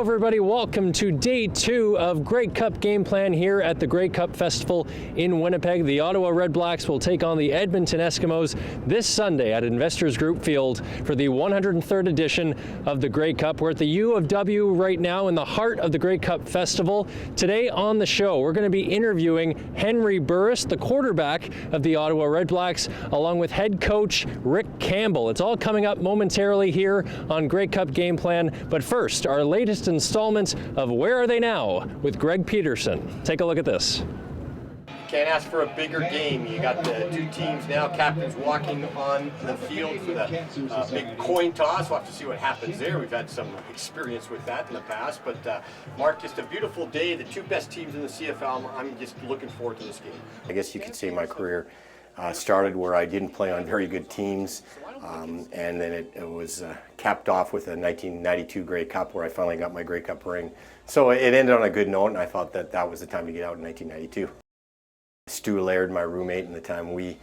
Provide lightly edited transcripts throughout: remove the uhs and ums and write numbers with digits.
everybody, welcome to day 2 of Grey Cup game plan here at the Grey Cup Festival in Winnipeg. The Ottawa Red Blacks will take on the Edmonton Eskimos this Sunday at Investors Group Field for the 103rd edition of the Grey Cup. We're at the U of W right now in the heart of the Grey Cup Festival. Today on the show, we're going to be interviewing Henry Burris, the quarterback of the Ottawa Red Blacks, along with head coach Rick Campbell. It's all coming up momentarily here on Grey Cup game plan, but first, our latest installment of Where Are They Now with Greg Peterson. Take a look at this. Can't ask for a bigger game. You got the two teams now, captains walking on the field with a big coin toss. We'll have to see what happens there. We've had some experience with that in the past, but Mark, just a beautiful day. The two best teams in the CFL. I'm just looking forward to this game. I guess you could say my career started where I didn't play on very good teams, and then it was capped off with a 1992 Grey Cup where I finally got my Grey Cup ring. So it ended on a good note, and I thought that that was the time to get out in 1992. Stu Laird, my roommate, and the time we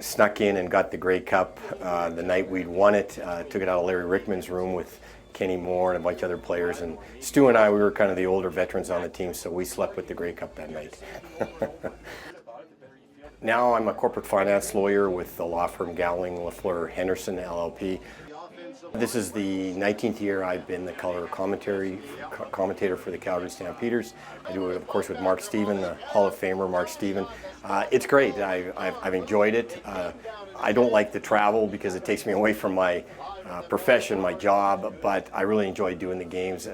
snuck in and got the Grey Cup the night we'd won it, took it out of Larry Rickman's room with Kenny Moore and a bunch of other players, and Stu and I, we were kind of the older veterans on the team, so we slept with the Grey Cup that night. Now I'm a corporate finance lawyer with the law firm Gowling, LaFleur, Henderson, LLP. This is the 19th year I've been the color commentator for the Calgary Stampeders. I do it, of course, with Mark Stephen, the Hall of Famer Mark Stephen. It's great. I've enjoyed it. I don't like the travel because it takes me away from my profession, my job, but I really enjoy doing the games.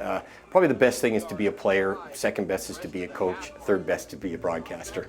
Probably the best thing is to be a player, second best is to be a coach, third best to be a broadcaster.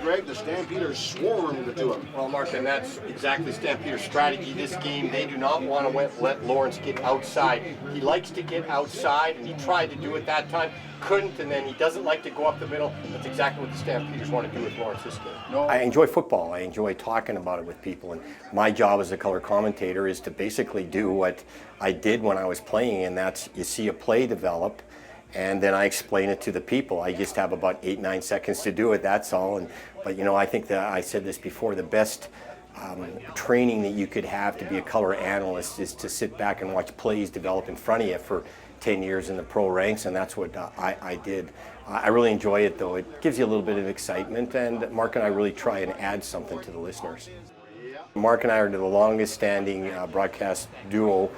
Greg, the Stampeders swarmed to him. Well, Mark, and that's exactly Stampeder's strategy this game. They do not want to let Lawrence get outside. He likes to get outside, and he tried to do it that time, couldn't, and then he doesn't like to go up the middle. That's exactly what the Stampeders want to do with Lawrence this game. I enjoy football. I enjoy talking about it with people, and my job as a color commentator is to basically do what I did when I was playing, and that's you see a play develop, and then I explain it to the people. I just have about 8-9 seconds to do it, that's all. But you know, I think that I said this before, the best training that you could have to be a color analyst is to sit back and watch plays develop in front of you for 10 years in the pro ranks, and that's what I did. I really enjoy it, though. It gives you a little bit of excitement, and Mark and I really try and add something to the listeners. Mark and I are the longest standing broadcast duo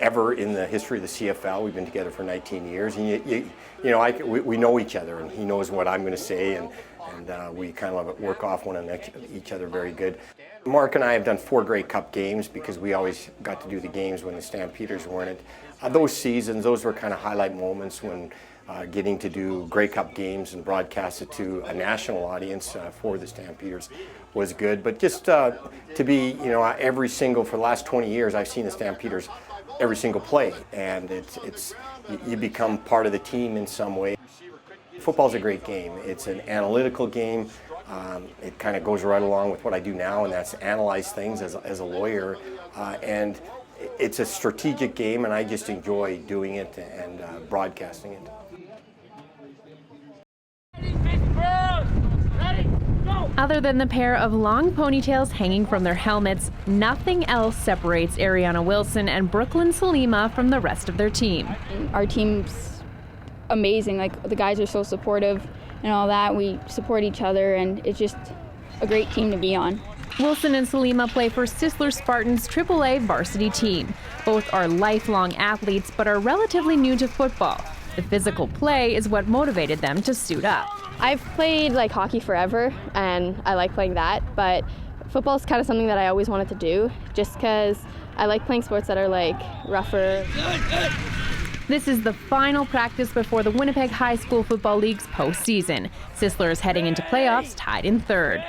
ever in the history of the CFL. We've been together for 19 years, and you know, we know each other, and he knows what I'm going to say, and we kind of work off one of each other very good. Mark and I have done 4 Grey Cup games because we always got to do the games when the Stampeders were in it. Those seasons, those were kind of highlight moments when getting to do Grey Cup games and broadcast it to a national audience for the Stampeders was good. But just to be, you know, for the last 20 years, I've seen the Stampeders every single play, and you become part of the team in some way. Football's a great game. It's an analytical game. It kind of goes right along with what I do now, and that's analyze things as a lawyer. And it's a strategic game, and I just enjoy doing it and broadcasting it. Other than the pair of long ponytails hanging from their helmets, nothing else separates Ariana Wilson and Brooklyn Salima from the rest of their team. Our team's amazing. Like, the guys are so supportive and all that. We support each other, and it's just a great team to be on. Wilson and Salima play for Sisler Spartans' AAA varsity team. Both are lifelong athletes, but are relatively new to football. The physical play is what motivated them to suit up. I've played like hockey forever, and I like playing that, but football is kind of something that I always wanted to do, just because I like playing sports that are like rougher. This is the final practice before the Winnipeg High School Football League's postseason. Sisler is heading into playoffs tied in 3rd.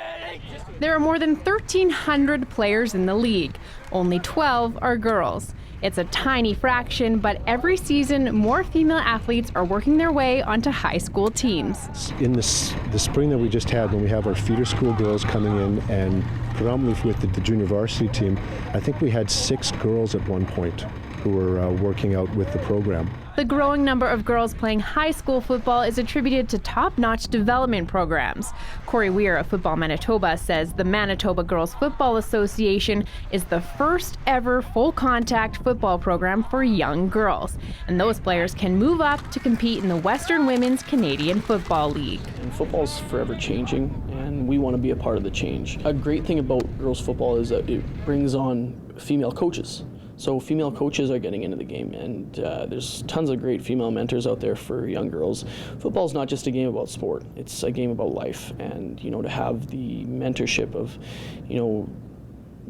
There are more than 1,300 players in the league. Only 12 are girls. It's a tiny fraction, but every season, more female athletes are working their way onto high school teams. In the spring that we just had, when we have our feeder school girls coming in, and predominantly with the junior varsity team, I think we had 6 girls at one point who were working out with the program. The growing number of girls playing high school football is attributed to top-notch development programs. Corey Weir of Football Manitoba says the Manitoba Girls Football Association is the first ever full-contact football program for young girls. And those players can move up to compete in the Western Women's Canadian Football League. And football's forever changing, and we want to be a part of the change. A great thing about girls football is that it brings on female coaches. So female coaches are getting into the game, and there's tons of great female mentors out there for young girls. Football's not just a game about sport, it's a game about life. And, you know, to have the mentorship of, you know,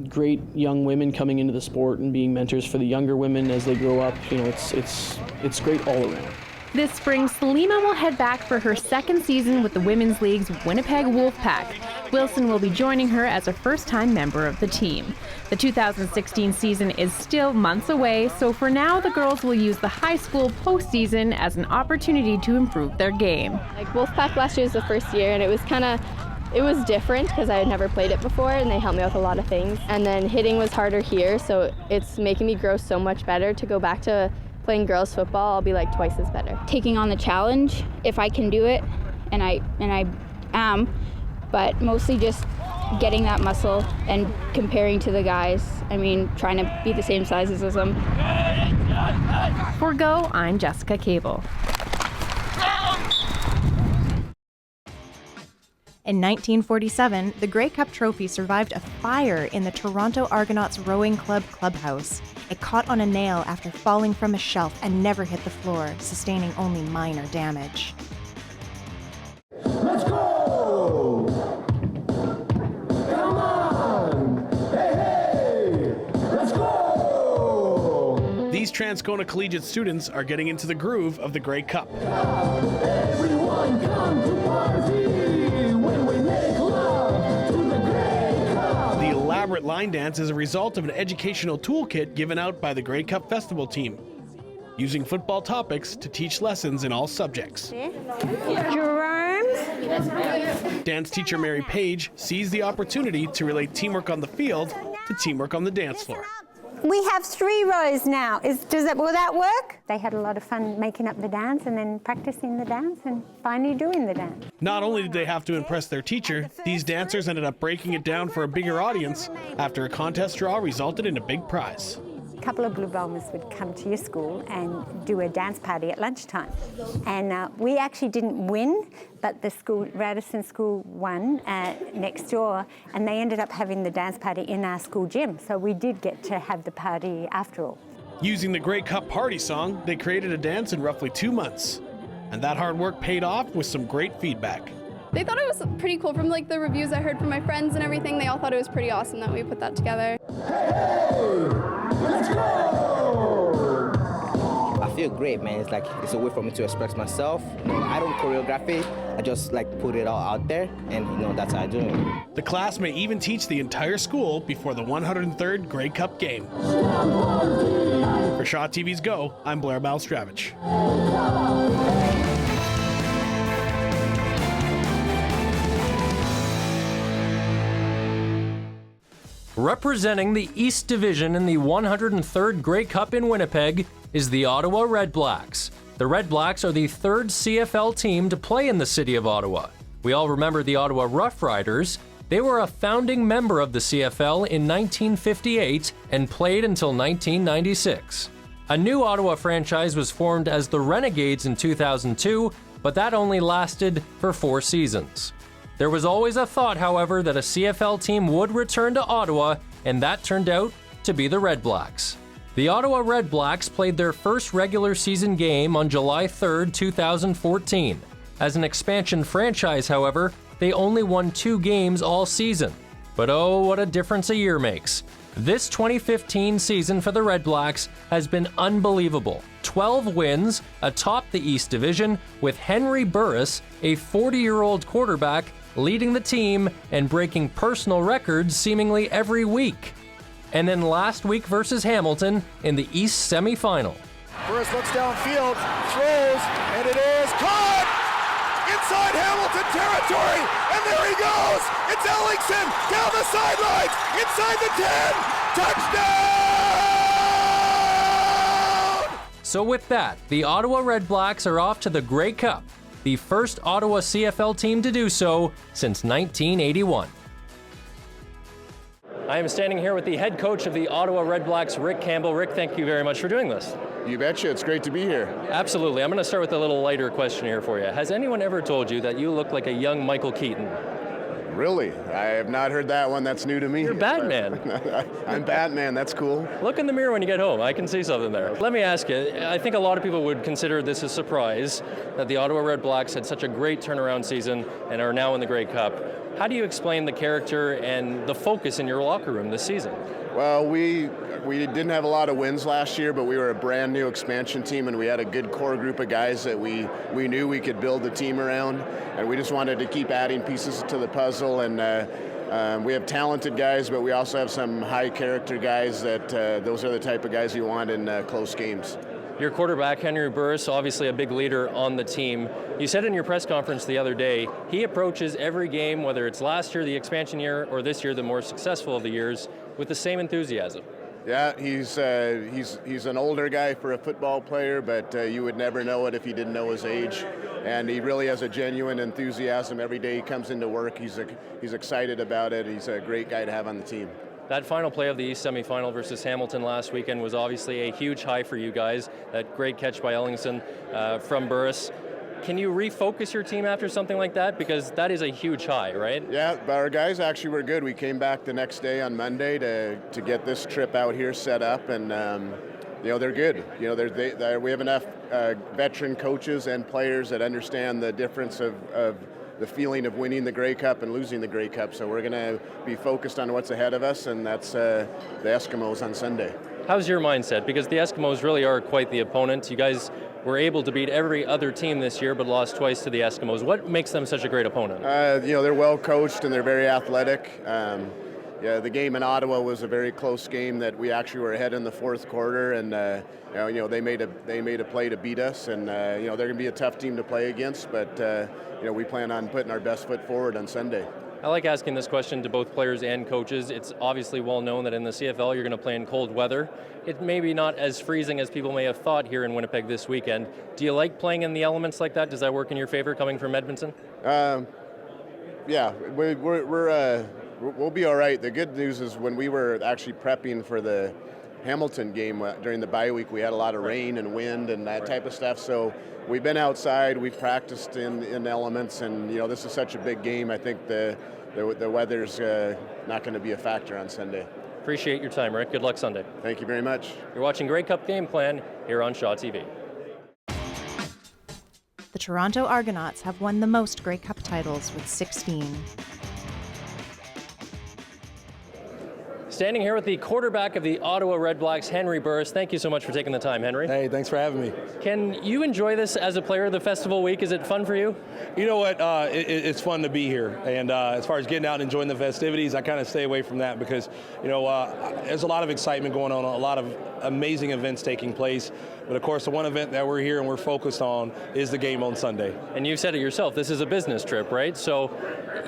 great young women coming into the sport and being mentors for the younger women as they grow up, you know, it's great all around. This spring, Salima will head back for her second season with the Women's League's Winnipeg Wolfpack. Wilson will be joining her as a first-time member of the team. The 2016 season is still months away, so for now, the girls will use the high school postseason as an opportunity to improve their game. Like Wolfpack last year was the first year, and it was different because I had never played it before, and they helped me with a lot of things. And then hitting was harder here, so it's making me grow so much better. To go back to playing girls football, I'll be like twice as better. Taking on the challenge, if I can do it, and I am, but mostly just getting that muscle and comparing to the guys. I mean, trying to be the same size as them. For Go, I'm Jessica Cable. In 1947, the Grey Cup trophy survived a fire in the Toronto Argonauts Rowing Club clubhouse. It caught on a nail after falling from a shelf and never hit the floor, sustaining only minor damage. Let's go! Come on! Hey, hey! Let's go! These Transcona Collegiate students are getting into the groove of the Grey Cup. Everyone come to party when we make love to the Grey Cup. The elaborate line dance is a result of an educational toolkit given out by the Grey Cup Festival team, using football topics to teach lessons in all subjects. Dance teacher Mary Page sees the opportunity to relate teamwork on the field to teamwork on the dance floor. We have 3 rows now. Will that work? They had a lot of fun making up the dance and then practicing the dance and finally doing the dance. Not only did they have to impress their teacher, these dancers ended up breaking it down for a bigger audience after a contest draw resulted in a big prize. A couple of Blue Bombers would come to your school and do a dance party at lunchtime. And we actually didn't win, but the school, Radisson School, won next door, and they ended up having the dance party in our school gym. So we did get to have the party after all. Using the Grey Cup party song, they created a dance in roughly 2 months. And that hard work paid off with some great feedback. They thought it was pretty cool from like the reviews I heard from my friends and everything. They all thought it was pretty awesome that we put that together. Hey, let's go! I feel great, man. It's a way for me to express myself. You know, I don't choreograph it. I just put it all out there, and that's how I do it. The class may even teach the entire school before the 103rd Grey Cup game. For Shaw TV's Go, I'm Blair Balstravich. Representing the East Division in the 103rd Grey Cup in Winnipeg is the Ottawa Red Blacks. The Red Blacks are the 3rd CFL team to play in the city of Ottawa. We all remember the Ottawa Rough Riders. They were a founding member of the CFL in 1958 and played until 1996. A new Ottawa franchise was formed as the Renegades in 2002, but that only lasted for 4 seasons. There was always a thought, however, that a CFL team would return to Ottawa, and that turned out to be the Red Blacks. The Ottawa Red Blacks played their first regular season game on July 3, 2014. As an expansion franchise, however, they only won 2 games all season. But oh, what a difference a year makes. This 2015 season for the Red Blacks has been unbelievable. 12 wins atop the East Division, with Henry Burris, a 40-year-old quarterback, leading the team and breaking personal records seemingly every week. And then last week versus Hamilton in the East semifinal. Burris looks downfield, throws, and it is caught! Inside Hamilton territory, and there he goes! It's Ellingson down the sidelines, inside the 10, touchdown! So with that, the Ottawa Red Blacks are off to the Grey Cup, the first Ottawa CFL team to do so since 1981. I am standing here with the head coach of the Ottawa Red Blacks, Rick Campbell. Rick, thank you very much for doing this. You betcha, it's great to be here. Absolutely. I'm going to start with a little lighter question here for you. Has anyone ever told you that you look like a young Michael Keaton? Really? I have not heard that one. That's new to me. You're Batman. I'm Batman. That's cool. Look in the mirror when you get home. I can see something there. Let me ask you, I think a lot of people would consider this a surprise that the Ottawa Red Blacks had such a great turnaround season and are now in the Grey Cup. How do you explain the character and the focus in your locker room this season? Well, we didn't have a lot of wins last year, but we were a brand new expansion team, and we had a good core group of guys that we knew we could build the team around, and we just wanted to keep adding pieces to the puzzle. And we have talented guys, but we also have some high character guys that those are the type of guys you want in close games. Your quarterback, Henry Burris, obviously a big leader on the team. You said in your press conference the other day, he approaches every game, whether it's last year, the expansion year, or this year, the more successful of the years, with the same enthusiasm. Yeah, he's an older guy for a football player, but you would never know it if you didn't know his age. And he really has a genuine enthusiasm. Every day he comes into work, he's excited about it. He's a great guy to have on the team. That final play of the East semifinal versus Hamilton last weekend was obviously a huge high for you guys. That great catch by Ellingson from Burris. Can you refocus your team after something like that? Because that is a huge high, right? Yeah, but our guys actually were good. We came back the next day on Monday to get this trip out here set up, and they're good. We have enough veteran coaches and players that understand the difference of the feeling of winning the Grey Cup and losing the Grey Cup. So we're going to be focused on what's ahead of us, and that's the Eskimos on Sunday. How's your mindset? Because the Eskimos really are quite the opponent. You guys were able to beat every other team this year, but lost twice to the Eskimos. What makes them such a great opponent? They're well coached and they're very athletic. The game in Ottawa was a very close game that we actually were ahead in the fourth quarter, and they made a play to beat us, and they're going to be a tough team to play against, but we plan on putting our best foot forward on Sunday. I like asking this question to both players and coaches. It's obviously well known that in the CFL you're going to play in cold weather. It may be not as freezing as people may have thought here in Winnipeg this weekend. Do you like playing in the elements like that? Does that work in your favor coming from Edmonton? Yeah, we'll be all right. The good news is when we were actually prepping for the Hamilton game during the bye week, we had a lot of rain and wind and that type of stuff. So we've been outside, we've practiced in elements, and this is such a big game. I think the weather's not going to be a factor on Sunday. Appreciate your time, Rick. Good luck Sunday. Thank you very much. You're watching Grey Cup Game Plan here on Shaw TV. The Toronto Argonauts have won the most Grey Cup titles with 16. Standing here with the quarterback of the Ottawa Red Blacks, Henry Burris. Thank you so much for taking the time, Henry. Hey, thanks for having me. Can you enjoy this as a player of the festival week? Is it fun for you? You know what? It's fun to be here. And as far as getting out and enjoying the festivities, I kind of stay away from that because, there's a lot of excitement going on, a lot of amazing events taking place. But of course, the one event that we're here and we're focused on is the game on Sunday. And you said it yourself, this is a business trip, right? So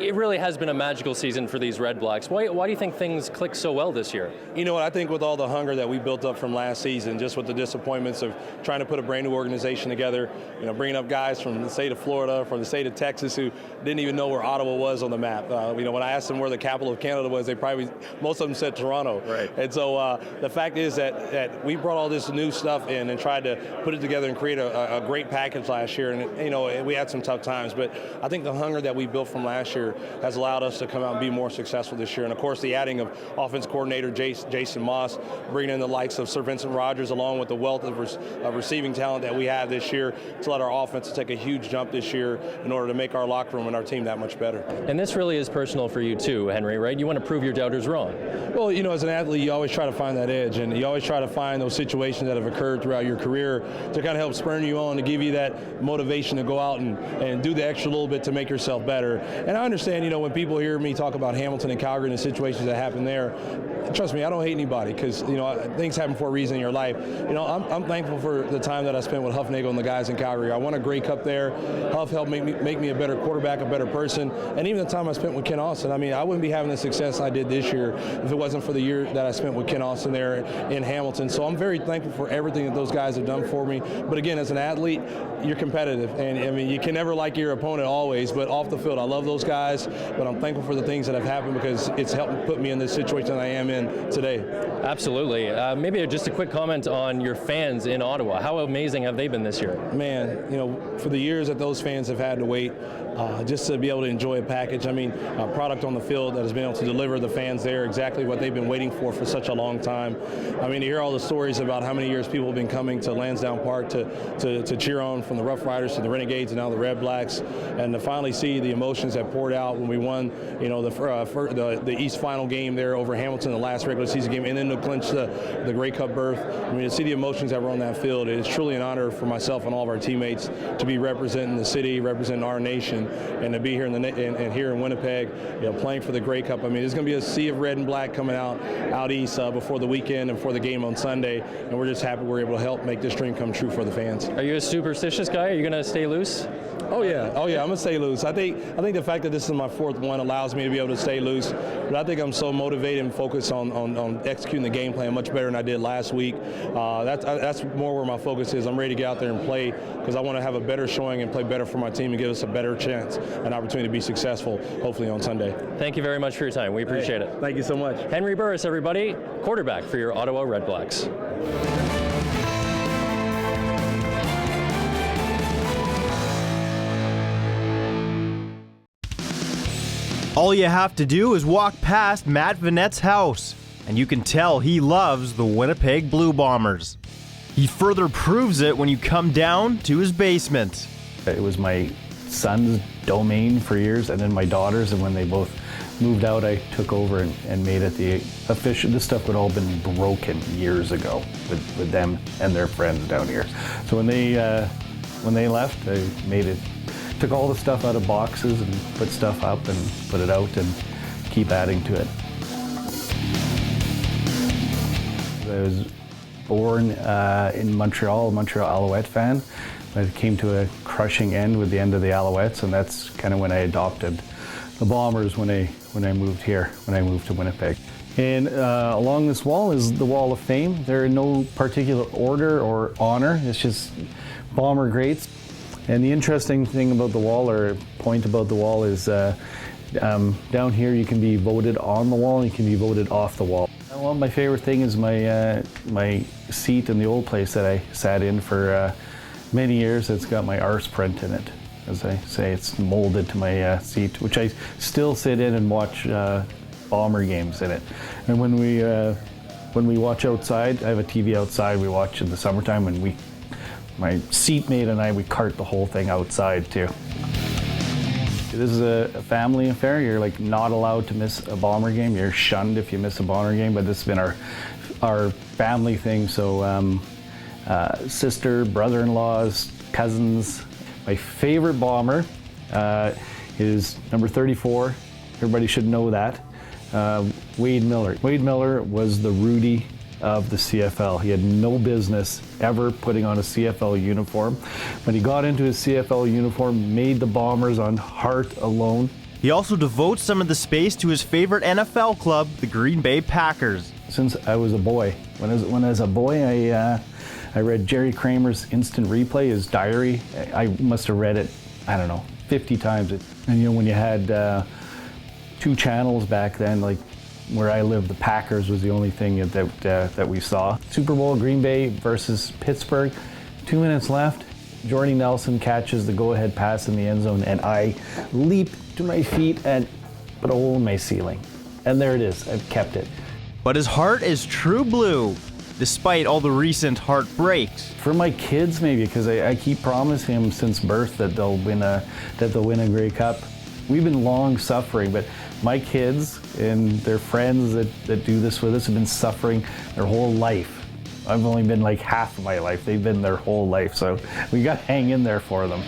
it really has been a magical season for these Red Blacks. Why do you think things click so well this year? You know what, I think with all the hunger that we built up from last season, just with the disappointments of trying to put a brand new organization together, bringing up guys from the state of Florida, from the state of Texas who didn't even know where Ottawa was on the map. When I asked them where the capital of Canada was, most of them said Toronto. Right. And so the fact is that we brought all this new stuff in and tried to put it together and create a great package last year. And, we had some tough times, but I think the hunger that we built from last year has allowed us to come out and be more successful this year. And of course, the adding of offense coordinator Jason Moss, bringing in the likes of Sir Vincent Rogers, along with the wealth of receiving talent that we have this year, to let our offense take a huge jump this year in order to make our locker room and our team that much better. And this really is personal for you too, Henry, right? You want to prove your doubters wrong. Well, as an athlete, you always try to find that edge, and you always try to find those situations that have occurred throughout your career to kind of help spur you on, to give you that motivation to go out and do the extra little bit to make yourself better. And I understand, when people hear me talk about Hamilton and Calgary and the situations that happen there, trust me, I don't hate anybody because, things happen for a reason in your life. I'm thankful for the time that I spent with Huff Nagel and the guys in Calgary. I won a Grey Cup there. Huff helped make me a better quarterback, a better person. And even the time I spent with Ken Austin, I wouldn't be having the success I did this year if it wasn't for the year that I spent with Ken Austin there in Hamilton. Hamilton. So I'm very thankful for everything that those guys have done for me. But again, as an athlete, you're competitive. And I mean, you can never like your opponent always, but off the field, I love those guys. But I'm thankful for the things that have happened because it's helped put me in this situation that I am in today. Absolutely. Maybe just a quick comment on your fans in Ottawa. How amazing have they been this year? Man, you know, for the years that those fans have had to wait, just to be able to enjoy a package. I mean, a product on the field that has been able to deliver the fans there exactly what they've been waiting for such a long time. I mean, to hear all the stories about how many years people have been coming to Lansdowne Park to cheer on, from the Rough Riders to the Renegades and now the Red Blacks, and to finally see the emotions that poured out when we won, you know, the East Final game there over Hamilton, the last regular season game, and then to clinch the Grey Cup berth. I mean, to see the emotions that were on that field, it is truly an honor for myself and all of our teammates to be representing the city, representing our nation, and to be here and here in Winnipeg, you know, playing for the Grey Cup. I mean, there's going to be a sea of red and black coming out east before the weekend and before the game on Sunday, and we're just happy we're able to help make this dream come true for the fans. Are you a superstitious guy? Are you going to stay loose? Oh yeah, I'm gonna stay loose. I think the fact that this is my fourth one allows me to be able to stay loose. But I think I'm so motivated and focused on executing the game plan much better than I did last week. That's more where my focus is. I'm ready to get out there and play because I want to have a better showing and play better for my team and give us a better chance, an opportunity to be successful, hopefully on Sunday. Thank you very much for your time. We appreciate it. Thank you so much. Henry Burris, everybody, quarterback for your Ottawa Red Blacks. All you have to do is walk past Matt Vanette's house, and you can tell he loves the Winnipeg Blue Bombers. He further proves it when you come down to his basement. It was my son's domain for years, and then my daughter's, and when they both moved out, I took over and made it the official. This stuff had all been broken years ago with them and their friends down here. So when they left, I made it. Took all the stuff out of boxes and put stuff up and put it out and keep adding to it. I was born in Montreal, Alouette fan. I came to a crushing end with the end of the Alouettes, and that's kind of when I adopted the Bombers when I moved here, when I moved to Winnipeg. And along this wall is the Wall of Fame. They're in no particular order or honor. It's just Bomber greats. And the interesting thing about the wall, or point about the wall, is down here you can be voted on the wall and you can be voted off the wall. Well, my favorite thing is my seat in the old place that I sat in for many years. It's got my arse print in it. As I say, it's molded to my seat, which I still sit in and watch Bomber games in it. And when we watch outside, I have a TV outside, we watch in the summertime, and my seatmate and I, we cart the whole thing outside too. This is a family affair. You're like not allowed to miss a Bomber game. You're shunned if you miss a Bomber game, but this has been our family thing. So sister, brother-in-laws, cousins. My favorite Bomber is number 34. Everybody should know that. Wade Miller. Wade Miller was the Rudy of the CFL. He had no business ever putting on a CFL uniform. When he got into his CFL uniform, made the Bombers on heart alone. He also devotes some of the space to his favorite NFL club, the Green Bay Packers. Since I was a boy. When I was a boy, I read Jerry Kramer's Instant Replay, his diary. I must have read it, I don't know, 50 times. And you know, when you had 2 channels back then, like where I lived, the Packers was the only thing that we saw. Super Bowl, Green Bay versus Pittsburgh. 2 minutes left. Jordy Nelson catches the go-ahead pass in the end zone, and I leap to my feet and put a hole in my ceiling. And there it is. I've kept it. But his heart is true blue, despite all the recent heartbreaks. For my kids, maybe, because I keep promising them since birth that they'll win a Grey Cup. We've been long suffering, but my kids and their friends that do this with us have been suffering their whole life. I've only been like half of my life. They've been their whole life, so we got to hang in there for them.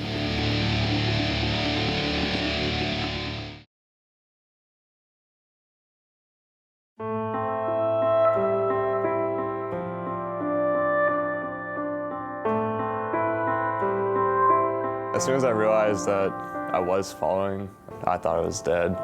As soon as I realized that I was falling, I thought I was dead.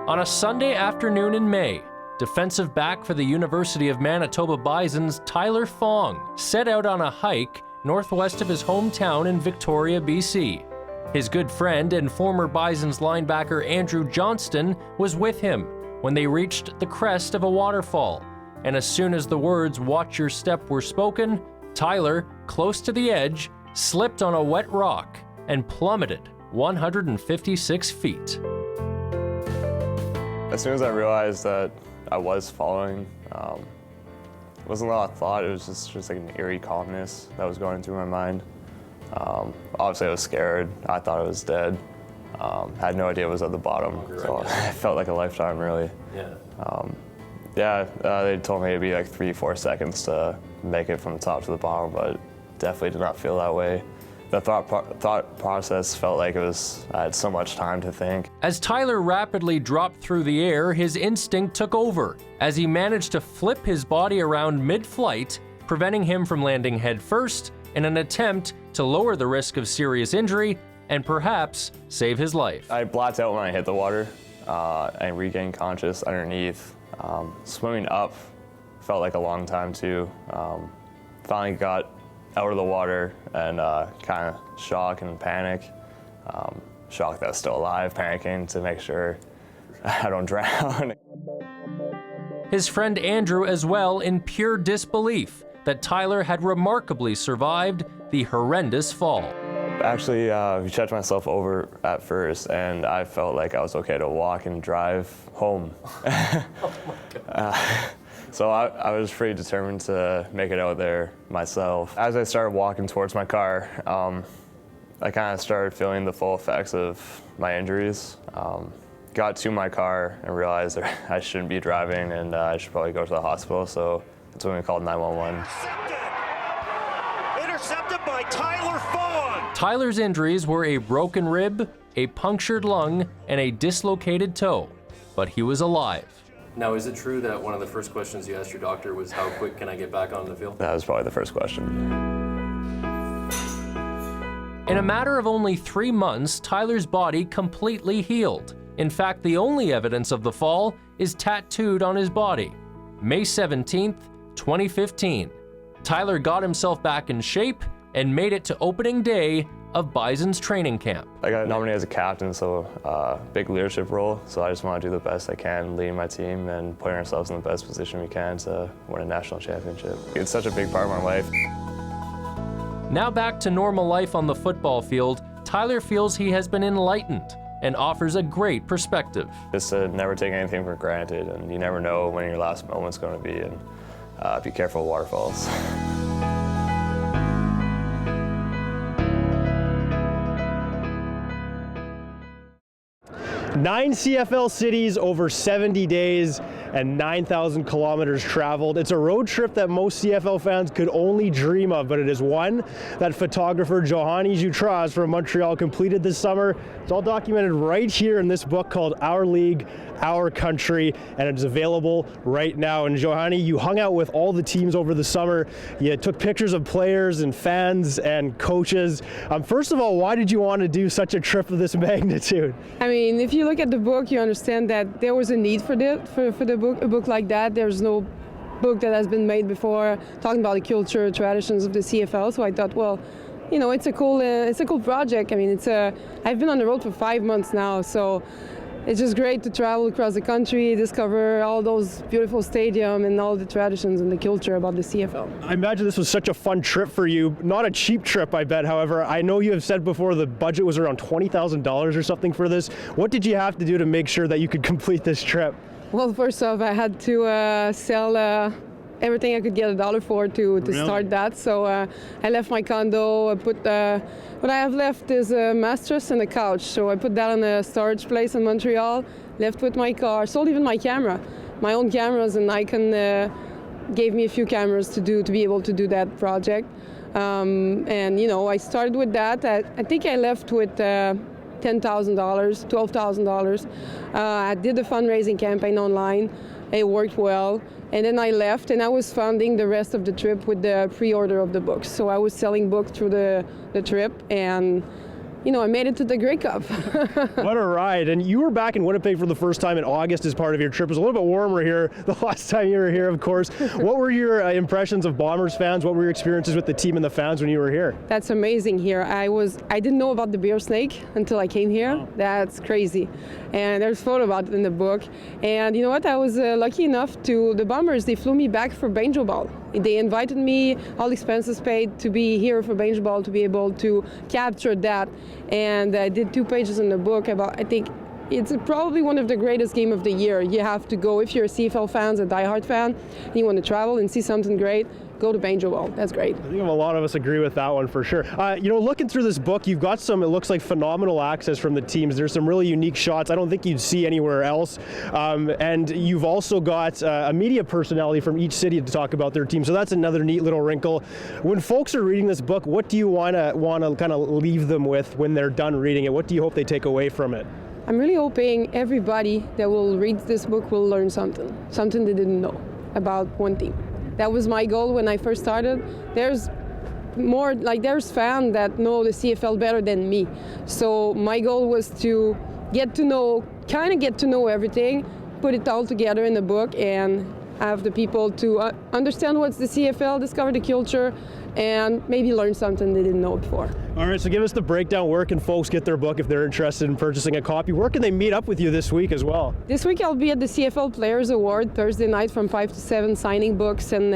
On a Sunday afternoon in May, defensive back for the University of Manitoba Bisons, Tyler Fong, set out on a hike northwest of his hometown in Victoria, BC. His good friend and former Bisons linebacker Andrew Johnston was with him when they reached the crest of a waterfall. And as soon as the words "watch your step" were spoken, Tyler, close to the edge, slipped on a wet rock and plummeted 156 feet. As soon as I realized that I was falling, it wasn't a lot of thought, it was just like an eerie calmness that was going through my mind. Obviously I was scared, I thought I was dead. Had no idea it was at the bottom, so it felt like a lifetime really. They told me it'd be like 3-4 seconds to make it from the top to the bottom, but definitely did not feel that way. The thought process felt like I had so much time to think. As Tyler rapidly dropped through the air, his instinct took over as he managed to flip his body around mid-flight, preventing him from landing headfirst in an attempt to lower the risk of serious injury and perhaps save his life. I blacked out when I hit the water and regained conscious underneath. Swimming up felt like a long time too. Finally got out of the water and kind of shock and panic. Shocked that I was still alive, panicking to make sure I don't drown. His friend Andrew as well in pure disbelief that Tyler had remarkably survived the horrendous fall. Actually, I checked myself over at first and I felt like I was okay to walk and drive home. So I was pretty determined to make it out there myself. As I started walking towards my car, I kind of started feeling the full effects of my injuries. Got to my car and realized that I shouldn't be driving and I should probably go to the hospital, so that's when we called 911. Intercepted by Tyler Fong. Tyler's injuries were a broken rib, a punctured lung, and a dislocated toe, but he was alive. Now, is it true that one of the first questions you asked your doctor was, how quick can I get back on the field? That was probably the first question. In a matter of only 3 months, Tyler's body completely healed. In fact, the only evidence of the fall is tattooed on his body. May 17th, 2015. Tyler got himself back in shape and made it to opening day of Bison's training camp. I got nominated as a captain, so big leadership role. So I just want to do the best I can, leading my team and putting ourselves in the best position we can to win a national championship. It's such a big part of my life. Now back to normal life on the football field, Tyler feels he has been enlightened and offers a great perspective. Just to never take anything for granted, and you never know when your last moment's going to be, and be careful of waterfalls. 9 CFL cities over 70 days and 9,000 kilometers traveled. It's a road trip that most CFL fans could only dream of, but it is one that photographer Johanny Jutras from Montreal completed this summer. It's all documented right here in this book called Our League, Our Country, and it's available right now. And Johanny, you hung out with all the teams over the summer. You took pictures of players and fans and coaches. First of all, why did you want to do such a trip of this magnitude? I mean, if you look at the book, you understand that there was a need for a book like that. There's no book that has been made before talking about the culture, traditions of the CFL. So I thought, well, you know, it's a cool project. I mean, I've been on the road for 5 months now, so it's just great to travel across the country, discover all those beautiful stadiums and all the traditions and the culture about the CFL. I imagine this was such a fun trip for you. Not a cheap trip, I bet. However, I know you have said before the budget was around $20,000 or something for this. What did you have to do to make sure that you could complete this trip? Well, first off, I had to sell everything I could get $1 for to start that. So I left my condo. I put what I have left is a mattress and a couch. So I put that on a storage place in Montreal. Left with my car. Sold even my camera, my own cameras, and Nikon gave me a few cameras to be able to do that project. And you know, I started with that. I think I left with $10,000, $12,000. I did the fundraising campaign online. It worked well. And then I left, and I was funding the rest of the trip with the pre-order of the books. So I was selling books through the trip, and I made it to the Grey Cup. What a ride. And you were back in Winnipeg for the first time in August as part of your trip. It was a little bit warmer here the last time you were here, of course. What were your impressions of Bombers fans? What were your experiences with the team and the fans when you were here? That's amazing here. I didn't know about the beer snake until I came here. Wow. That's crazy. And there's a photo about it in the book. And you know what? I was lucky enough the Bombers, they flew me back for Banjo Ball. They invited me, all expenses paid, to be here for Banjo Ball, to be able to capture that. And I did 2 pages in the book about, I think, it's probably one of the greatest game of the year. You have to go, if you're a CFL fan, a diehard fan, and you want to travel and see something great, go to Banjo Ball. That's great. I think a lot of us agree with that one for sure. Looking through this book, you've got some, it looks like, phenomenal access from the teams. There's some really unique shots I don't think you'd see anywhere else. And you've also got a media personality from each city to talk about their team. So that's another neat little wrinkle. When folks are reading this book, what do you want to kind of leave them with when they're done reading it? What do you hope they take away from it? I'm really hoping everybody that will read this book will learn something they didn't know about one team. That was my goal when I first started. There's fans that know the CFL better than me. So my goal was to get to know everything, put it all together in a book, and have the people to understand what's the CFL, discover the culture, and maybe learn something they didn't know before. All right, so give us the breakdown. Where can folks get their book if they're interested in purchasing a copy? Where can they meet up with you this week as well? This week I'll be at the CFL Players Award Thursday night from 5 to 7, signing books and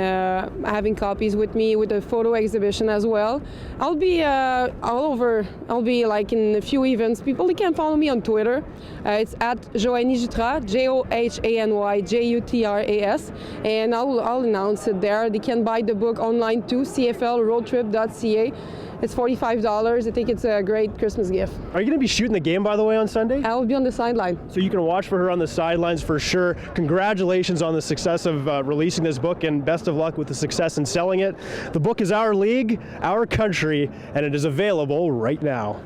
having copies with me, with a photo exhibition as well. I'll be all over. I'll be in a few events. People can follow me on Twitter. It's at Johanny Jutras, JohannyJutras, and I'll announce it there. They can buy the book online too, cflroadtrip.ca. It's $45. I think it's a great Christmas gift. Are you going to be shooting the game, by the way, on Sunday? I will be on the sideline. So you can watch for her on the sidelines for sure. Congratulations on the success of releasing this book, and best of luck with the success in selling it. The book is Our League, Our Country, and it is available right now.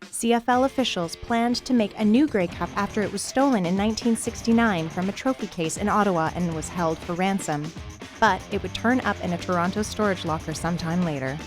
CFL officials planned to make a new Grey Cup after it was stolen in 1969 from a trophy case in Ottawa and was held for ransom. But it would turn up in a Toronto storage locker sometime later.